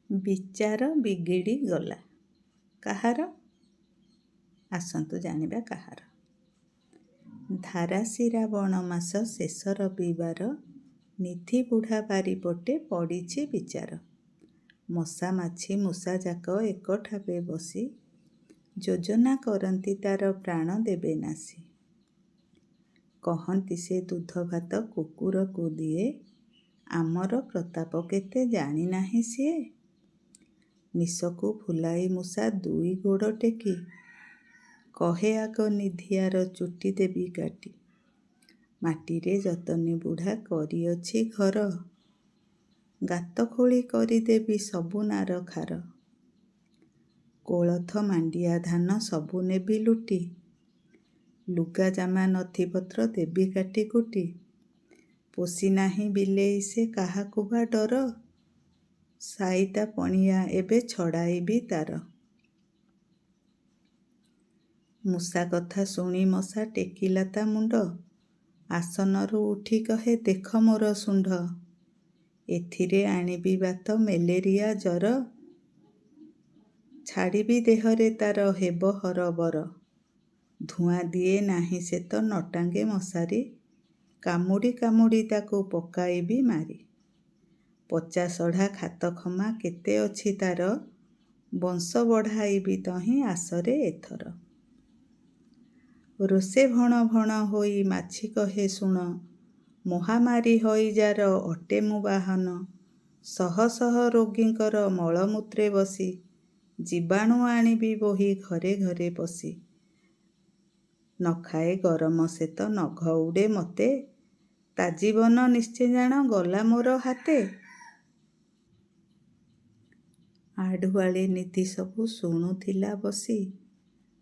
ବିଚାର ବିଗିଡ଼ି ଗଲା। କାହାର? ଆସନ୍ତୁ ଜାଣିବା କାହାର। ଧାରାଶିରା ବଣ ମାସ ଶେଷ ରବିବାର ନିଧିବୁଢ଼ା ବାରିପଟେ ପଡ଼ିଛି ବିଚାର। ମଶା ମାଛି ମୂଷାଯାକ ଏକଠାବେ ବସି ଯୋଜନା କରନ୍ତି ତାର ପ୍ରାଣ ଦେବେ ନାଶି। କହନ୍ତି ସେ ଦୁଧ ଭାତ କୁକୁରକୁ ଦିଏ, ଆମର ପ୍ରତାପ କେତେ ଜାଣିନାହିଁ ସିଏ। ନିଶକୁ ଫୁଲାଇ ମୂଷା ଦୁଇ ଗୋଡ଼ ଟେକି, କହେ ଆଗ ନିଧିଆର ଚୁଟି ଦେବି କାଟି। ମାଟିରେ ଯତନୀ ବୁଢ଼ା କରିଅଛି ଘର, ଗାତ ଖୋଳି କରିଦେବି ସବୁ ନାର ଖାର। କୋଳଥ ମାଣ୍ଡିଆ ଧାନ ସବୁ ନେବି ଲୁଟି, ଲୁଗା ଜାମା ନଥିପତ୍ର ଦେବି କାଟି କୁଟି। ପୋଷି ନାହିଁ ବିଲେଇ ସେ କାହାକୁ ବା ଡର, ସାଇତା ପଣିଆ ଏବେ ଛଡ଼ାଇବି ତାର। ମୂଷା କଥା ଶୁଣି ମଶା ଟେକିଲା ତା ମୁଣ୍ଡ, ଆସନରୁ ଉଠି କହେ ଦେଖ ମୋର ଶୁଣ୍ଢ। ଏଥିରେ ଆଣିବି ବାତ ମେଲେରିଆ ଜର, ଛାଡ଼ିବି ଦେହରେ ତାର ହେବ ହରବର। ଧୂଆଁ ଦିଏ ନାହିଁ ସେ ତ ନଟାଙ୍ଗେ ମଶାରୀ, କାମୁଡ଼ି କାମୁଡ଼ି ତାକୁ ପକାଇବି ମାରି। ପଚାସଢ଼ା ଖାତଖମା କେତେ ଅଛି ତାର, ବଂଶ ବଢ଼ାଇବି ତହିଁ ଆସରେ ଏଥର। ରୋଷେ ଭଣ ଭଣ ହୋଇ ମାଛି କହେ ଶୁଣ, ମହାମାରୀ ହଇଜାର ଅଟେ ମୁଁ ବାହନ। ଶହ ଶହ ରୋଗୀଙ୍କର ମଳମୂତ୍ରେ ବସି, ଜୀବାଣୁ ଆଣିବି ବୋହି ଘରେ ଘରେ ପଶି। ନଖାଏ ଗରମ ସେତ ନଘ ଉଡ଼େ ମତେ, ତା ଜୀବନ ନିଶ୍ଚେ ଜାଣ ଗଲା ମୋର ହାତେ। ଆଢ଼ୁଆଳି ନିଧି ସବୁ ଶୁଣୁଥିଲା ବସି,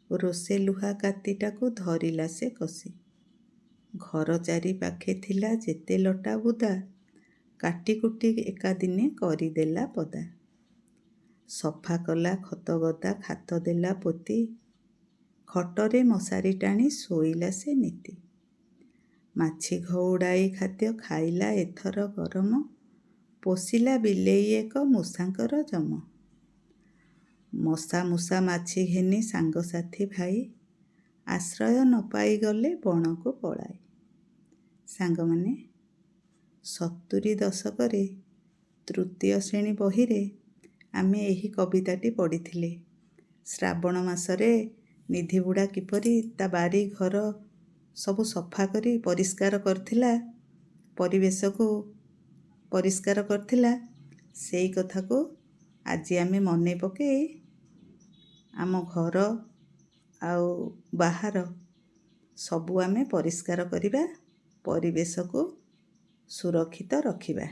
ରୋଷେ ଲୁହା କାତିଟାକୁ ଧରିଲା ସେ କଷି। ଘର ଚାରିପାଖେ ଥିଲା ଯେତେ ଲଟା ବୁଦା, କାଟିକୁଟି ଏକାଦିନେ କରିଦେଲା ପଦା। ସଫା କଲା ଖତଗଦା ଖାତ ଦେଲା ପୋତି, ଖଟରେ ମଶାରୀ ଟାଣି ଶୋଇଲା ସେ ନିତି। ମାଛି ଘଉଡ଼ାଇ ଖାଦ୍ୟ ଖାଇଲା ଏଥର ଗରମ, ପୋଷିଲା ବିଲେଇ ଏକ ମୂଷାଙ୍କର ଯମ। ମଶା ମୂଷା ମାଛି ଘେନି ସାଙ୍ଗସାଥୀ ଭାଇ, ଆଶ୍ରୟ ନ ପାଇଗଲେ ବଣକୁ ପଳାଇ। ସାଙ୍ଗମାନେ, 70 ଦଶକରେ ତୃତୀୟ ଶ୍ରେଣୀ ବହିରେ ଆମେ ଏହି କବିତାଟି ପଢ଼ିଥିଲେ। ଶ୍ରାବଣ ମାସରେ ନିଧିବୁଢ଼ା କିପରି ତା ବାରି ଘର ସବୁ ସଫା କରି ପରିଷ୍କାର କରିଥିଲା, ପରିବେଶକୁ ପରିଷ୍କାର କରିଥିଲା, ସେଇ କଥାକୁ ଆଜି ଆମେ ମନେ ପକାଇ ଆମ ଘର ଆଉ ବାହାର ସବୁ ଆମେ ପରିଷ୍କାର କରିବା, ପରିବେଶକୁ ସୁରକ୍ଷିତ ରଖିବା।